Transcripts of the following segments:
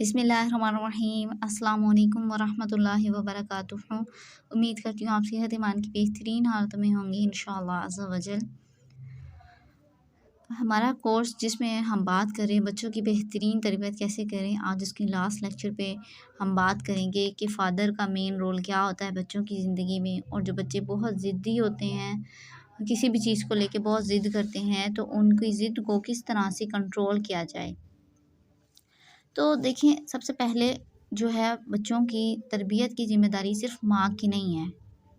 बिस्मिल्लाहिर्रहमानिर्रहीम अस्सलाम वालेकुम वरहमतुल्लाहि वबरकातुहू। उम्मीद करती हूँ आप सेहत ईमान की बेहतरीन हालत में होंगे इंशाअल्लाह अज़्ज़ा वजल। हमारा कोर्स जिसमें हम बात करें बच्चों की बेहतरीन तरबियत कैसे करें, आज उसकी लास्ट लेक्चर पे हम बात करेंगे कि फ़ादर का मेन रोल क्या होता है बच्चों की ज़िंदगी में। और जो बच्चे बहुत ज़िद्दी होते हैं, किसी भी चीज़ को लेके बहुत ज़िद करते हैं, तो उनकी ज़िद को किस तरह से कंट्रोल किया जाए। तो देखिए, सबसे पहले जो है बच्चों की तरबियत की ज़िम्मेदारी सिर्फ़ माँ की नहीं है,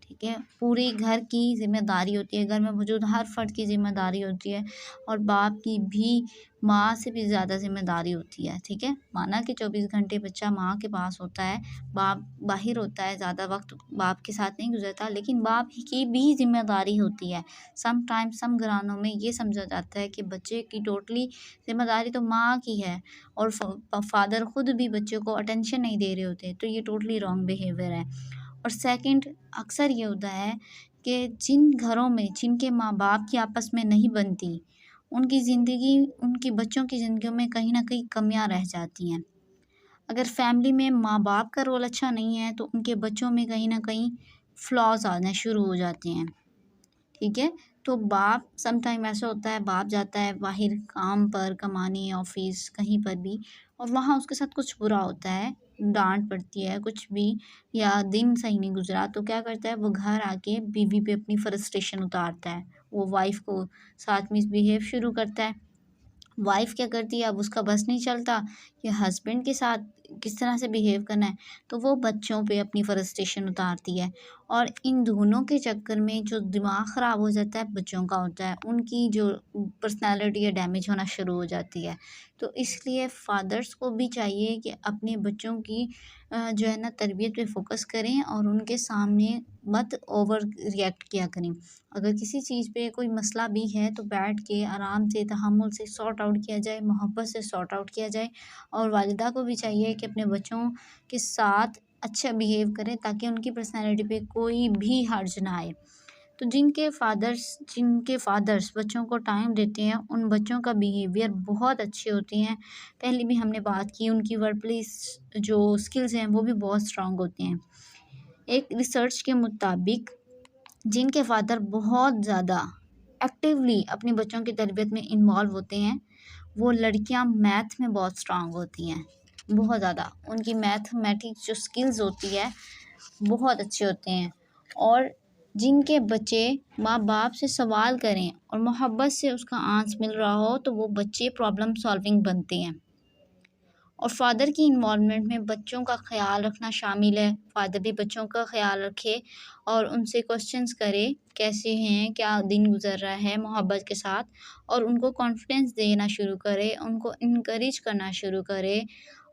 ठीक है? पूरे घर की ज़िम्मेदारी होती है, घर में मौजूद हर फ़र्द की ज़िम्मेदारी होती है और बाप की भी माँ से भी ज़्यादा ज़िम्मेदारी होती है, ठीक है? माना कि 24 घंटे बच्चा माँ के पास होता है, बाप बाहिर होता है, ज़्यादा वक़्त बाप के साथ नहीं गुज़रता, लेकिन बाप की भी ज़िम्मेदारी होती है। सम घरानों में ये समझा जाता है कि बच्चे की टोटली ज़िम्मेदारी तो माँ की है और फ़ादर ख़ुद भी बच्चे को अटेंशन नहीं दे रहे होते, तो ये टोटली रॉन्ग बिहेवियर है। और सेकंड, अक्सर ये होता है कि जिन घरों में जिनके माँ-बाप की आपस में नहीं बनती, उनकी बच्चों की ज़िंदगियों में कहीं न कहीं कमियाँ रह जाती हैं। अगर फैमिली में माँ-बाप का रोल अच्छा नहीं है, तो उनके बच्चों में कहीं न कहीं फ्लॉज़ आने शुरू हो जाते हैं, ठीक है? तो बाप सम टाइम ऐसा होता है, बाप जाता है बाहर काम पर, कमाने, ऑफ़िस कहीं पर भी, और वहाँ उसके साथ कुछ बुरा होता है, डाँट पड़ती है, कुछ भी, या दिन सही नहीं गुज़रा, तो क्या करता है वो घर आके बीवी पे अपनी फ्रस्ट्रेशन उतारता है। वो वाइफ़ को साथ मिसबिहेव शुरू करता है। वाइफ़ क्या करती है, अब उसका बस नहीं चलता कि हस्बैंड के साथ किस तरह से बिहेव करना है, तो वो बच्चों पे अपनी फ्रस्ट्रेशन उतारती है। और इन दोनों के चक्कर में जो दिमाग ख़राब हो जाता है बच्चों का होता है, उनकी जो पर्सनैलिटी है डैमेज होना शुरू हो जाती है। तो इसलिए फ़ादर्स को भी चाहिए कि अपने बच्चों की जो है ना तरबियत पे फ़ोकस करें और उनके सामने मत ओवर रिएक्ट किया करें। अगर किसी चीज़ पे कोई मसला भी है, तो बैठ के आराम से तहम्मुल से सॉर्ट आउट किया जाए, मोहब्बत से सॉर्ट आउट किया जाए। और वालिदा को भी चाहिए कि अपने बच्चों के साथ अच्छा बिहेव करें, ताकि उनकी पर्सनैलिटी पे कोई भी हर्ज ना आए। तो जिनके फादर्स बच्चों को टाइम देते हैं, उन बच्चों का बिहेवियर बहुत अच्छे होते हैं। पहले भी हमने बात की, उनकी वर्क प्लेस जो स्किल्स हैं वो भी बहुत स्ट्रॉन्ग होते हैं। एक रिसर्च के मुताबिक जिनके फादर बहुत ज़्यादा एक्टिवली अपने बच्चों की तरबियत में इन्वॉल्व होते हैं, वो लड़कियां मैथ में बहुत स्ट्रांग होती हैं, बहुत ज़्यादा। उनकी मैथमेटिक्स जो स्किल्स होती है बहुत अच्छे होते हैं। और जिनके बच्चे माँ बाप से सवाल करें और मोहब्बत से उसका आंसर मिल रहा हो, तो वो बच्चे प्रॉब्लम सॉल्विंग बनते हैं। और फादर की इन्वॉल्वमेंट में बच्चों का ख़्याल रखना शामिल है। फादर भी बच्चों का ख़्याल रखे और उनसे क्वेश्चंस करे, कैसे हैं, क्या दिन गुज़र रहा है, मोहब्बत के साथ। और उनको कॉन्फिडेंस देना शुरू करे, उनको इनकरेज करना शुरू करे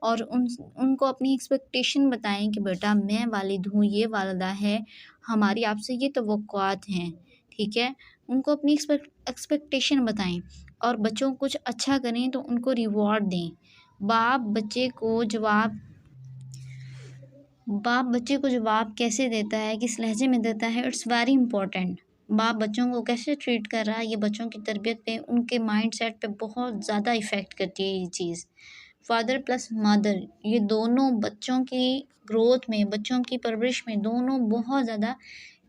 और उनको अपनी एक्सपेक्टेशन बताएं कि बेटा मैं वालिद हूँ, ये वालिदा है, हमारी आपसे ये तवक्कुआत हैं, ठीक है? उनको अपनी एक्सपेक्टेशन बताएं और बच्चों कुछ अच्छा करें तो उनको रिवॉर्ड दें। बाप बच्चे को जवाब कैसे देता है, किस लहजे में देता है, इट्स वेरी इंपॉर्टेंट। बाप बच्चों को कैसे ट्रीट कर रहा है, ये बच्चों की तरबियत पे, उनके माइंड सेट पे बहुत ज़्यादा इफ़ेक्ट करती है ये चीज़। फादर प्लस मदर, ये दोनों बच्चों की ग्रोथ में, बच्चों की परवरिश में, दोनों बहुत ज़्यादा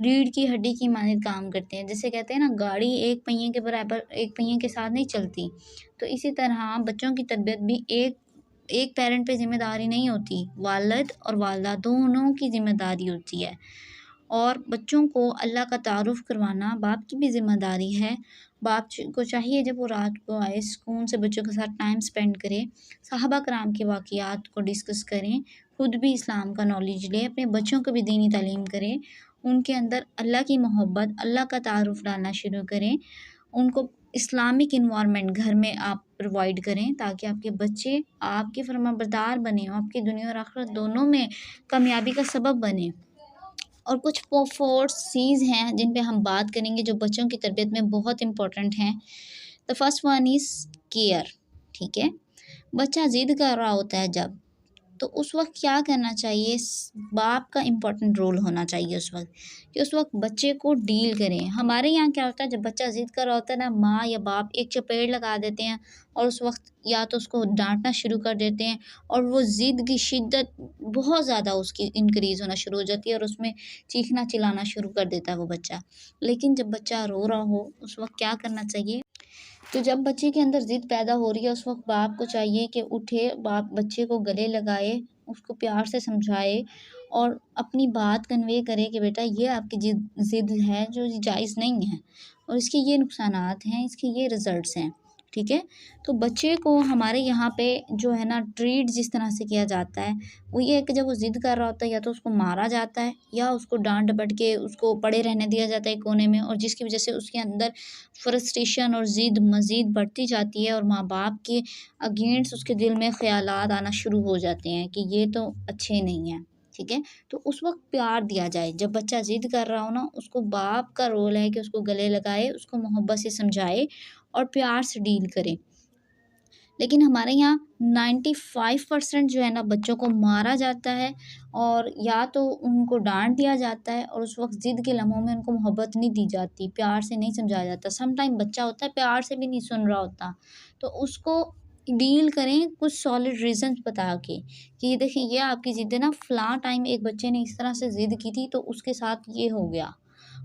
रीढ़ की हड्डी की मानद काम करते हैं। जैसे कहते हैं ना, गाड़ी एक पहिए के बराबर, एक पहिए के साथ नहीं चलती। तो इसी तरह बच्चों की तरबियत भी एक पेरेंट पे ज़िम्मेदारी नहीं होती, वालिद और वालिदा दोनों की ज़िम्मेदारी होती है। और बच्चों को अल्लाह का तारुफ़ करवाना बाप की भी ज़िम्मेदारी है। बाप को चाहिए जब वो रात को आए, सुकून से बच्चों के साथ टाइम स्पेंड करें, सहाबा कराम के वाक़ियात को डिस्कस करें, खुद भी इस्लाम का नॉलेज लें, अपने बच्चों को भी दीनी तालीम करें, उनके अंदर अल्लाह की मोहब्बत, अल्लाह का तारुफ़ डालना शुरू करें। उनको इस्लामिक इन्वायरमेंट घर में आप प्रोवाइड करें, ताकि आपके बच्चे आपके फरमाबरदार बने, आपकी दुनिया और आखिरत दोनों में कामयाबी का सबब बने। और कुछ फोर्सेस हैं जिन पे हम बात करेंगे, जो बच्चों की तरबियत में बहुत इंपॉर्टेंट हैं। The first one is care, ठीक है? बच्चा ज़िद कर रहा होता है जब, तो उस वक़्त क्या करना चाहिए, बाप का इम्पोर्टेंट रोल होना चाहिए उस वक़्त, कि उस वक़्त बच्चे को डील करें। हमारे यहाँ क्या होता है, जब बच्चा ज़िद कर रहा होता है ना, माँ या बाप एक चपेट लगा देते हैं और उस वक़्त या तो उसको डाँटना शुरू कर देते हैं और वो ज़िद की शिद्दत बहुत ज़्यादा उसकी इंक्रीज़ होना शुरू हो जाती है और उसमें चीखना चिल्लाना शुरू कर देता है वो बच्चा। लेकिन जब बच्चा रो रहा हो उस वक़्त क्या करना चाहिए, तो जब बच्चे के अंदर ज़िद पैदा हो रही है उस वक़्त बाप को चाहिए कि उठे, बाप बच्चे को गले लगाए, उसको प्यार से समझाए और अपनी बात कन्वे करे कि बेटा ये आपकी ज़िद है जो जायज़ नहीं है और इसके ये नुकसानात हैं, इसके ये रिज़ल्ट्स हैं, ठीक है? तो बच्चे को हमारे यहाँ पे जो है ना ट्रीट जिस तरह से किया जाता है, वो ये है कि जब वो ज़िद कर रहा होता है या तो उसको मारा जाता है या उसको डाँट-डपट के उसको पड़े रहने दिया जाता है कोने में, और जिसकी वज़ह से उसके अंदर फ्रस्ट्रेशन और ज़िद मज़ीद बढ़ती जाती है और माँ-बाप के अगेंस्ट उसके दिल में ख़यालात आना शुरू हो जाते हैं कि ये तो अच्छे नहीं हैं, ठीक है? तो उस वक़्त प्यार दिया जाए। जब बच्चा ज़िद कर रहा हो ना, उसको बाप का रोल है कि उसको गले लगाए, उसको मोहब्बत से समझाए और प्यार से डील करे। लेकिन हमारे यहाँ 95% जो है ना बच्चों को मारा जाता है और या तो उनको डाँट दिया जाता है और उस वक़्त ज़िद के लम्हों में उनको मोहब्बत नहीं दी जाती, प्यार से नहीं समझाया जाता। समटाइम बच्चा होता है प्यार से भी नहीं सुन रहा होता, तो उसको डील करें कुछ सॉलिड रीज़न्स बता के कि ये देखें ये आपकी ज़िद है ना, फ़लाँ टाइम एक बच्चे ने इस तरह से ज़िद की थी तो उसके साथ ये हो गया।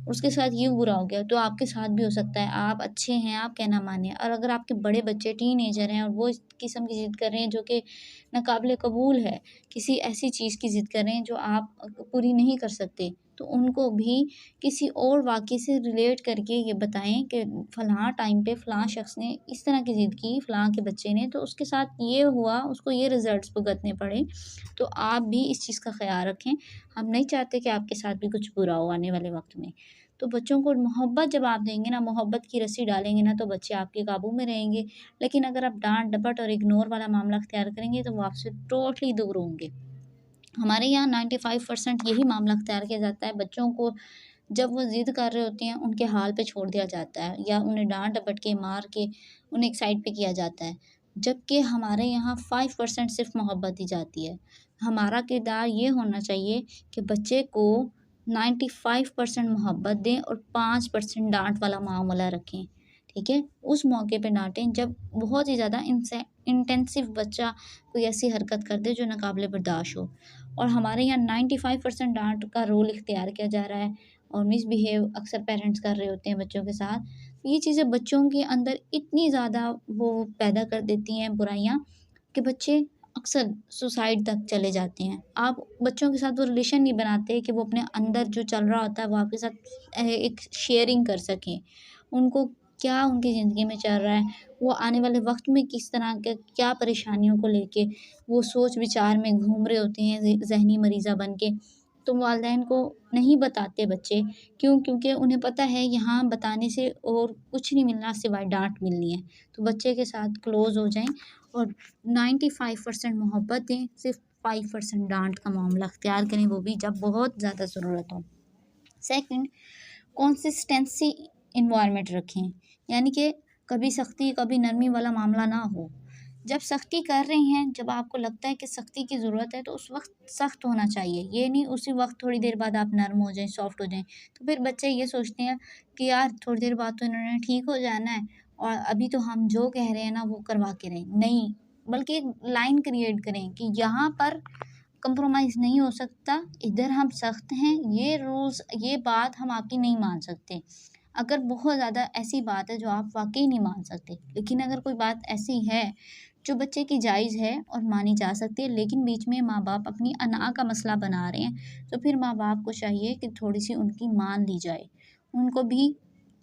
उसके साथ ये बुरा हो गया, तो आपके साथ भी हो सकता है। आप अच्छे हैं, आप कहना मानिए। और अगर आपके बड़े बच्चे टीनेजर हैं और वो इस किस्म की ज़िद कर रहे हैं जो कि नाक़ाबिल कबूल है, किसी ऐसी चीज़ की ज़िद कर रहे हैं जो आप पूरी नहीं कर सकते, तो उनको भी किसी और वाक़ये से रिलेट करके ये बताएँ कि फ़लाँ टाइम पे फ़लाँ शख़्स ने इस तरह की ज़िद की, फ़लाँ के बच्चे ने, तो उसके साथ ये हुआ, उसको ये रिज़ल्ट्स भुगतने पड़े। तो आप भी इस चीज़ का ख़याल रखें। हम नहीं चाहते कि आपके साथ भी कुछ बुरा हो आने वाले वक़्त में। तो बच्चों को मोहब्बत जब आप देंगे ना, मोहब्बत की रस्सी डालेंगे ना, तो बच्चे आपके काबू में रहेंगे। लेकिन अगर आप डाँट-डपट और इग्नोर वाला मामला अख्तियार करेंगे, तो वो आपसे टोटली दूर होंगे। हमारे यहाँ 95% यही मामला अख्तियार किया जाता है। बच्चों को जब वो ज़िद कर रहे होते हैं, उनके हाल पे छोड़ दिया जाता है या उन्हें डाँट-डपट के, मार के उन्हें एक साइड पे किया जाता है। जबकि हमारे यहाँ 5% सिर्फ़ मोहब्बत दी जाती है। हमारा किरदार ये होना चाहिए कि बच्चे को 95% मोहब्बत दें और 5% डाँट वाला मामला रखें, ठीक है? उस मौके पे डाँटें जब बहुत ही ज़्यादा इंटेंसिव बच्चा कोई ऐसी हरकत कर दे जो नाक़ाबिल बर्दाश्त हो। और हमारे यहाँ 95% डाँट का रोल इख्तियार किया जा रहा है और मिसबिहेव अक्सर पेरेंट्स कर रहे होते हैं बच्चों के साथ। ये चीज़ें बच्चों के अंदर इतनी ज़्यादा वो पैदा कर देती हैं बुराइयाँ कि बच्चे अक्सर सुसाइड तक चले जाते हैं। आप बच्चों के साथ वो रिलेशन नहीं बनाते कि वो अपने अंदर जो चल रहा होता है वो आपके साथ एक शेयरिंग कर सकें। उनको क्या उनकी ज़िंदगी में चल रहा है, वो आने वाले वक़्त में किस तरह के क्या परेशानियों को लेके वो सोच विचार में घूम रहे होते हैं ज़हनी मरीज़ा बन के। तो वालिदैन को नहीं बताते बच्चे, क्यों? क्योंकि उन्हें पता है यहाँ बताने से और कुछ नहीं मिलना सिवाय डाँट मिलनी है। तो बच्चे के साथ क्लोज़ हो जाएँ और 95% मोहब्बत दें, सिर्फ़ 5% डाँट का मामला अख्तियार करें, वो भी जब बहुत ज़्यादा ज़रूरत हो। सेकंड, कंसिस्टेंसी एनवायरनमेंट रखें, यानी कि कभी सख्ती कभी नरमी वाला मामला ना हो। जब सख्ती कर रही हैं, जब आपको लगता है कि सख्ती की ज़रूरत है, तो उस वक़्त सख्त होना चाहिए। ये नहीं उसी वक़्त थोड़ी देर बाद आप नर्म हो जाएँ, सॉफ्ट हो जाएँ। तो फिर बच्चे ये सोचते हैं कि यार थोड़ी देर बाद तो इन्होंने ठीक हो जाना है और अभी तो हम जो कह रहे हैं ना वो करवा के रहें। नहीं, बल्कि एक लाइन क्रिएट करें कि यहाँ पर कंप्रोमाइज़ नहीं हो सकता, इधर हम सख्त हैं, ये रूल्स ये बात हम आपकी नहीं मान सकते। अगर बहुत ज़्यादा ऐसी बात है जो आप वाक़ई नहीं मान सकते, लेकिन अगर कोई बात ऐसी है जो बच्चे की जायज़ है और मानी जा सकती है, लेकिन बीच में माँ-बाप अपनी अना का मसला बना रहे हैं, तो फिर माँ-बाप को चाहिए कि थोड़ी-सी उनकी मान ली जाए। उनको भी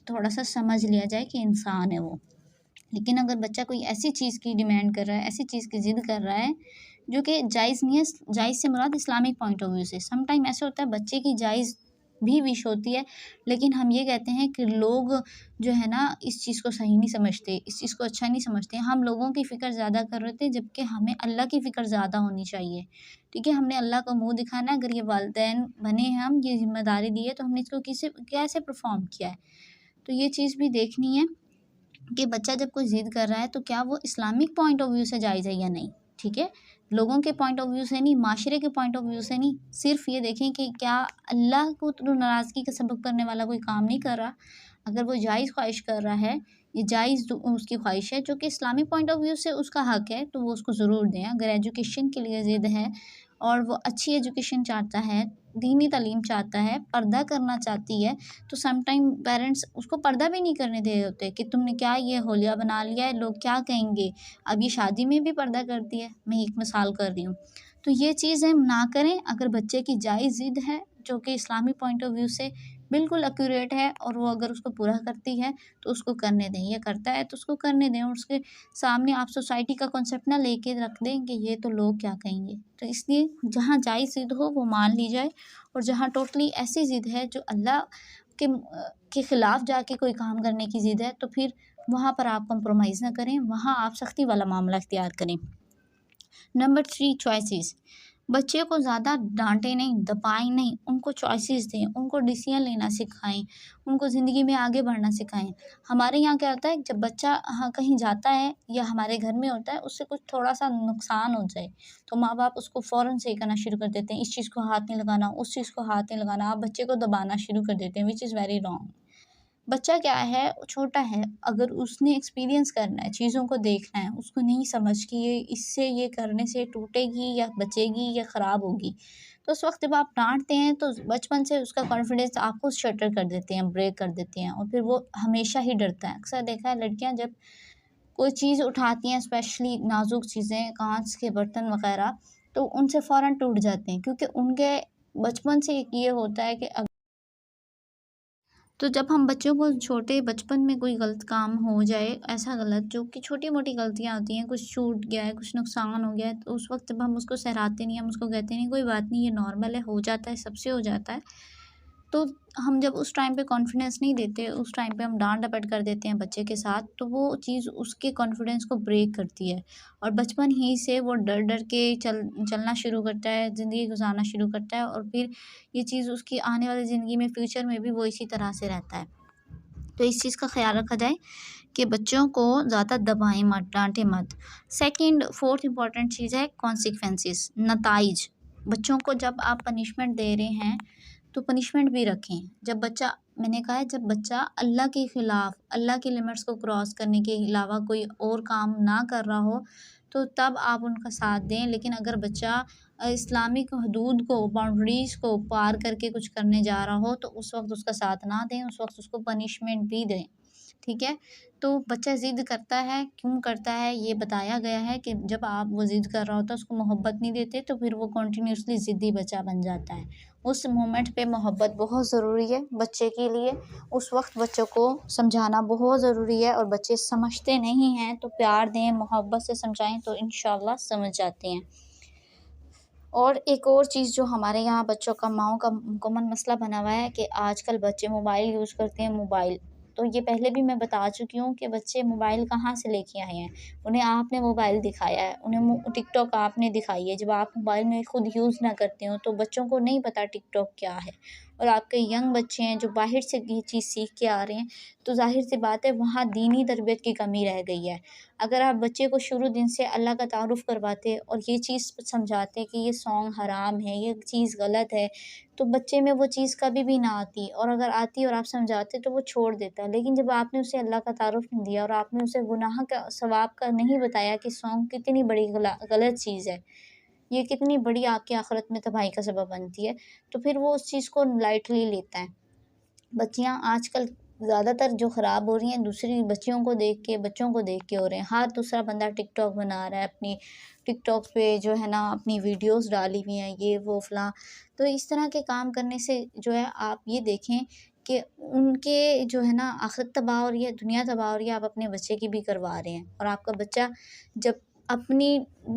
थोड़ा-सा समझ लिया जाए कि इंसान है वो। लेकिन अगर बच्चा कोई ऐसी चीज़ की डिमांड कर रहा है, ऐसी चीज़ की ज़िद कर रहा है जो कि जायज़ नहीं है, जायज़ से मुराद इस्लामिक पॉइंट ऑफ व्यू से। सम टाइम ऐसा होता है बच्चे की जायज़ भी विश होती है, लेकिन हम ये कहते हैं कि लोग जो है ना इस चीज़ को सही नहीं समझते, इस चीज़ को अच्छा नहीं समझते। हम लोगों की फ़िक्र ज़्यादा कर रहे थे, जबकि हमें अल्लाह की फ़िक्र ज़्यादा होनी चाहिए, ठीक है? हमने अल्लाह का मुँह दिखाना है, अगर ये वालिदैन बने हैं हम, ये ज़िम्मेदारी दी है, तो हमने इसको कैसे परफ़ॉर्म किया है। तो ये चीज़ भी देखनी है कि बच्चा जब कोई ज़िद कर रहा है तो क्या वो इस्लामिक पॉइंट ऑफ व्यू से जायज़ है या नहीं, ठीक है? लोगों के पॉइंट ऑफ व्यू से नहीं, माशरे के पॉइंट ऑफ व्यू से नहीं, सिर्फ़ ये देखें कि क्या अल्लाह को तो नाराज़गी का सबब करने वाला कोई काम नहीं कर रहा। अगर वो जायज़ ख़्वाहिश कर रहा है, ये जायज़ उसकी ख़्वाहिश है जो कि इस्लामी पॉइंट ऑफ व्यू से उसका हक़ है, तो वो उसको ज़रूर दें। अगर एजुकेशन के लिए ज़िद है और वो अच्छी एजुकेशन चाहता है, दीनी तालीम चाहता है, पर्दा करना चाहती है, तो सम टाइम पेरेंट्स उसको पर्दा भी नहीं करने दे रहे होते कि तुमने क्या ये होलिया बना लिया है, लोग क्या कहेंगे। अब ये शादी में भी पर्दा करती है, मैं एक मिसाल कर रही हूँ। तो ये चीज़ें ना करें। अगर बच्चे की जायज़ ज़िद है जो कि इस्लामी पॉइंट ऑफ व्यू से बिल्कुल एक्यूरेट है और वो अगर उसको पूरा करती है तो उसको करने दें, ये करता है तो उसको करने दें, और उसके सामने आप सोसाइटी का कॉन्सेप्ट ना लेके रख दें कि ये तो लोग क्या कहेंगे। तो इसलिए जहाँ जायज़ ज़िद हो वो मान ली जाए, और जहाँ टोटली ऐसी ज़िद है जो अल्लाह के ख़िलाफ़ जाके कोई काम करने की ज़िद है, तो फिर वहाँ पर आप कॉम्प्रोमाइज़ ना करें, वहाँ आप सख्ती वाला मामला इख्तियार करें। Number 3, choices. बच्चे को ज़्यादा डाँटें नहीं, दबाएँ नहीं, उनको चॉइसेस दें, उनको डिसीज़न लेना सिखाएँ, उनको ज़िंदगी में आगे बढ़ना सिखाएँ। हमारे यहाँ क्या होता है, जब बच्चा कहीं जाता है या हमारे घर में होता है, उससे कुछ थोड़ा-सा नुकसान हो जाए, तो माँ-बाप उसको फ़ौरन से ये करना शुरू कर देते हैं, इस चीज़ को हाथ नहीं लगाना, उस चीज़ को हाथ नहीं लगाना। आप बच्चे को दबाना शुरू कर देते हैं, व्हिच इज़ वेरी रॉन्ग। बच्चा क्या है, छोटा है, अगर उसने एक्सपीरियंस करना है, चीज़ों को देखना है, उसको नहीं समझ कि ये इससे ये करने से टूटेगी या बचेगी या ख़राब होगी, तो उस वक़्त जब आप डाँटते हैं तो बचपन से उसका कॉन्फिडेंस आपको शटर कर देते हैं, ब्रेक कर देते हैं, और फिर वो हमेशा ही डरता है। अक्सर देखा है लड़कियाँ जब कोई चीज़ उठाती हैं, स्पेशली नाज़ुक चीज़ें, काँच के बर्तन वग़ैरह, तो उनसे फ़ौरन टूट जाते हैं, क्योंकि उनके बचपन से एक ये होता है कि तो जब हम बच्चों को छोटे बचपन में कोई गलत काम हो जाए, ऐसा गलत जो कि छोटी-मोटी गलतियाँ होती हैं, कुछ छूट गया है, कुछ नुकसान हो गया है, तो उस वक़्त जब हम उसको सहराते नहीं, हम उसको कहते नहीं कोई बात नहीं, ये नॉर्मल है, हो जाता है, सबसे हो जाता है। तो हम जब उस टाइम पे कॉन्फिडेंस नहीं देते, उस टाइम पे हम डाँट-डपट कर देते हैं बच्चे के साथ, तो वो चीज़ उसके कॉन्फिडेंस को ब्रेक करती है, और बचपन ही से वो डर-डर के चलना शुरू करता है, ज़िंदगी गुज़ारना शुरू करता है, और फिर ये चीज़ उसकी आने वाली ज़िंदगी में, फ्यूचर में भी वो इसी तरह से रहता है। तो इस चीज़ का ख़्याल रखा जाए कि बच्चों को ज़्यादा दबाएँ मत, डाँटें मत। सेकंड, फोर्थ इम्पोर्टेंट चीज़ है कॉन्सिक्वेंसेस, नताइज। बच्चों को जब आप पनिशमेंट दे रहे हैं, तो पनिशमेंट भी रखें। जब बच्चा, मैंने कहा है, जब बच्चा अल्लाह के ख़िलाफ़, अल्लाह के लिमिट्स को क्रॉस करने के अलावा कोई और काम ना कर रहा हो, तो तब आप उनका साथ दें। लेकिन अगर बच्चा इस्लामिक हदूद को, बाउंड्रीज़ को पार करके कुछ करने जा रहा हो, तो उस वक़्त उसका साथ ना दें, उस वक़्त उसको पनिशमेंट भी दें, ठीक है? तो बच्चा ज़िद करता है, क्यों करता है, ये बताया गया है कि जब आप वो ज़िद कर रहा होता है, उसको मोहब्बत नहीं देते, तो फिर वो कंटिन्यूअसली ज़िद्दी बच्चा बन जाता है। उस मोमेंट पे मोहब्बत बहुत ज़रूरी है बच्चे के लिए, उस वक़्त बच्चों को समझाना बहुत ज़रूरी है, और बच्चे समझते नहीं हैं, तो प्यार दें, मोहब्बत से समझाएँ, तो इंशाअल्लाह समझ जाते हैं। और एक और चीज़ जो हमारे यहाँ बच्चों का, माँओं का कॉमन मसला बना हुआ है कि आजकल बच्चे मोबाइल यूज़ करते हैं, मोबाइल। तो ये पहले भी मैं बता चुकी हूँ कि बच्चे मोबाइल कहाँ से लेके आए हैं। उन्हें आपने मोबाइल दिखाया है, उन्हें टिकटॉक आपने दिखाई है। जब आप मोबाइल में खुद यूज़ ना करते हो, तो बच्चों को नहीं पता टिकटॉक क्या है। और आपके यंग बच्चे हैं जो बाहर से ये चीज़ सीख के आ रहे हैं, तो ज़ाहिर-सी बात है वहाँ दीनी तरबियत की कमी रह गई है। अगर आप बच्चे को शुरू दिन से अल्लाह का तारुफ़ करवाते और ये चीज़ समझाते कि ये सॉन्ग हराम है, ये चीज़ गलत है, तो बच्चे में वो चीज़ कभी भी ना आती, और अगर आती और आप समझाते तो वो छोड़ देता है। लेकिन जब आपने उसे अल्लाह का तारुफ़ नहीं दिया और आपने उसे गुनाह का, सवाब का नहीं बताया कि सॉन्ग कितनी बड़ी गलत चीज़ है, ये कितनी बड़ी आपकी आखिरत में तबाही का सबब बनती है, तो फिर वो उस चीज़ को लाइटली लेता है। बच्चियाँ आजकल ज़्यादातर जो ख़राब हो रही हैं, दूसरी बच्चियों को देख के, बच्चों को देख के हो रहे हैं। हर दूसरा बंदा टिकटॉक बना रहा है, अपनी टिकटॉक पे जो है ना अपनी वीडियोज़ डाली हुई हैं, ये वो फ़लाँ। तो इस तरह के काम करने से जो है, आप ये देखें कि उनके जो है ना आखिरत तबाह हो रही है, दुनिया तबाह हो रही है, आप अपने बच्चे की भी करवा रहे हैं। और आपका बच्चा जब अपनी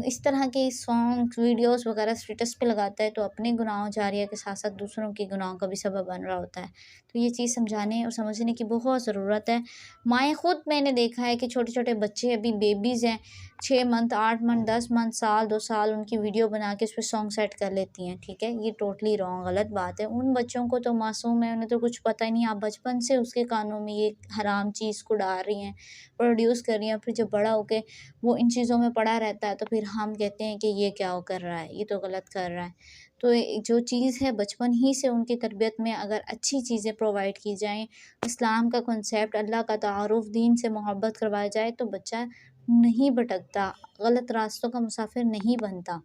इस तरह के सॉन्ग्स, वीडियोज़ वग़ैरह स्टेटस पे लगाता है, तो अपने गुनाहों जारिया के साथ-साथ दूसरों के गुनाहों का भी सबब बन रहा होता है। तो ये चीज़ समझाने और समझने की बहुत ज़रूरत है। माएँ खुद, मैंने देखा है कि छोटे-छोटे बच्चे अभी बेबीज़ हैं, 6 मंथ, 8 मंथ, 10 मंथ, साल, 2 साल उनकी वीडियो बना के उसपे सॉन्ग सेट कर लेती हैं, ठीक है? ये टोटली रॉन्ग गलत बात है। उन बच्चों को तो मासूम है, उन्हें तो कुछ पता ही नहीं, आप बचपन से उसके कानों में ये हराम चीज़ को डाल रही हैं, प्रोड्यूस कर रही हैं, फिर जब बड़ा होके वो इन चीज़ों में पड़ा रहता है, तो फिर हम कहते हैं कि ये क्या वो कर रहा है, ये तो गलत कर रहा है। तो जो चीज़ है बचपन ही से उनकी तरबियत में अगर अच्छी चीज़ें प्रोवाइड की जाएँ, इस्लाम का कॉन्सेप्ट, अल्लाह का तारुफ़, दीन से मोहब्बत करवाया जाए, तो बच्चा नहीं भटकता, गलत रास्तों का मुसाफ़िर नहीं बनता।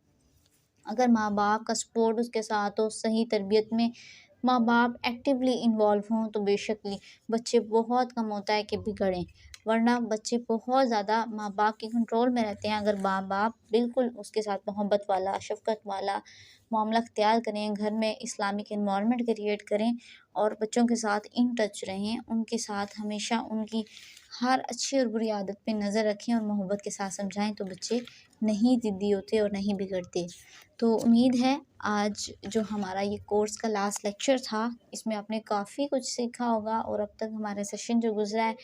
अगर माँ-बाप का सपोर्ट उसके साथ हो, सही तरबियत में माँ-बाप एक्टिवली इन्वॉल्व हों, तो बेशक बच्चे बहुत कम होता है कि बिगड़ें, वरना बच्चे बहुत ज़्यादा माँ-बाप के कंट्रोल में रहते हैं। अगर माँ-बाप बिल्कुल उसके साथ मोहब्बत वाला, शफ़क़त वाला मामला अख्तियार करें, घर में इस्लामिक एनवायरनमेंट क्रिएट करें और बच्चों के साथ इन टच रहें, उनके साथ हमेशा उनकी हर अच्छी और बुरी आदत पे नज़र रखें और मोहब्बत के साथ समझाएँ, तो बच्चे नहीं ज़िद्दी होते और नहीं बिगड़ते। तो उम्मीद है आज जो हमारा ये कोर्स का लास्ट लेक्चर था, इसमें आपने काफ़ी कुछ सीखा होगा और अब तक हमारा सेशन जो गुज़रा है,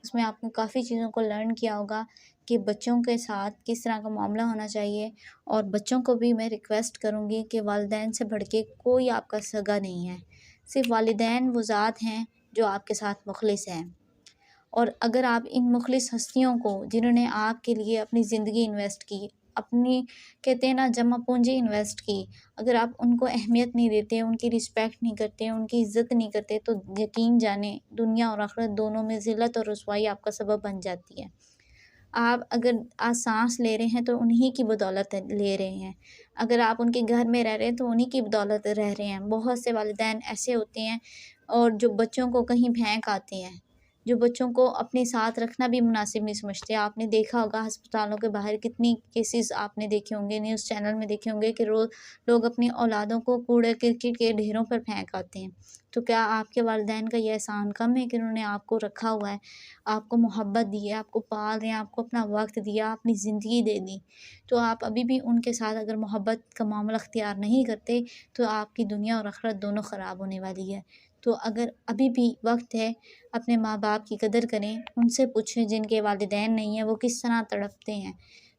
उसमें आपने काफ़ी चीज़ों को लर्न किया होगा कि बच्चों के साथ किस तरह का मामला होना चाहिए। और बच्चों को भी मैं रिक्वेस्ट करूँगी कि वालिदैन से बढ़ के कोई आपका सगा नहीं है, सिर्फ़ वालिदैन वो ज़ात हैं जो आपके साथ मुख़लिस हैं। और अगर आप इन मुख़लिस हस्तियों को, जिन्होंने आपके लिए अपनी ज़िंदगी इन्वेस्ट की, अपनी कहते हैं ना जमा पूँजी इन्वेस्ट की, अगर आप उनको अहमियत नहीं देते, उनकी रिस्पेक्ट नहीं करते, उनकी इज़्ज़त नहीं करते, तो यकीन जानें दुनिया और आख़िरत दोनों में ज़िल्लत और रुसवाई आपका सबब बन जाती है। आप अगर आज साँस ले रहे हैं तो उन्हीं की बदौलत ले रहे हैं। अगर आप उनके घर में रह रहे हैं तो उन्हीं की बदौलत रह रहे हैं। बहुत से वालिदैन ऐसे होते हैं और जो बच्चों को कहीं फेंक आते हैं, जो बच्चों को अपने साथ रखना भी मुनासिब नहीं समझते। आपने देखा होगा अस्पतालों के बाहर कितनी केसेस आपने देखे होंगे, न्यूज़ चैनल में देखे होंगे कि लोग अपनी औलादों को कूड़े-करकट के ढेरों पर फेंक आते हैं। तो क्या आपके वालिदैन का ये एहसान कम है कि उन्होंने आपको रखा हुआ है, आपको मोहब्बत दी है, आपको पाल रहे हैं, आपको अपना वक़्त दिया, अपनी ज़िंदगी दे दी। तो आप अभी भी उनके साथ अगर मोहब्बत का मामला अख्तियार नहीं करते, तो आपकी दुनिया और आख़िरत दोनों ख़राब होने वाली है। तो अगर अभी भी वक़्त है, अपने माँ-बाप की कदर करें, उनसे पूछें जिनके वालिदैन नहीं हैं वो किस तरह तड़पते हैं।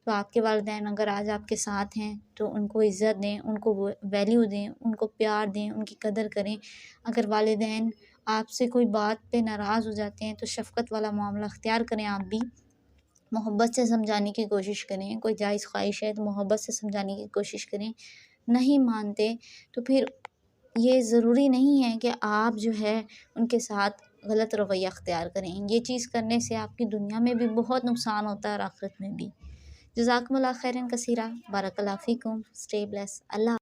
तो आपके वालिदैन अगर आज आपके साथ हैं, तो उनको इज़्ज़त दें, उनको वो वैल्यू दें, उनको प्यार दें, उनकी कदर करें। अगर वालिदैन आपसे कोई बात पे नाराज़ हो जाते हैं, तो शफ़क़त वाला मामला अख्तियार करें आप भी। मोहब्बत से समझाने की कोशिश करें, कोई जायज़ ख़्वाहिश है तो मोहब्बत से समझाने की कोशिश करें। नहीं मानते तो फिर ये ज़रूरी नहीं है कि आप जो है उनके साथ गलत रवैया अख्तियार करें। ये चीज़ करने से आपकी दुनिया में भी बहुत नुकसान होता है और आख़िरत में भी। जज़ाकुमुल्लाह खैरन कसीरा, बारकल्लाहु फ़ीकुम, स्टे ब्लेस्ड, अल्लाह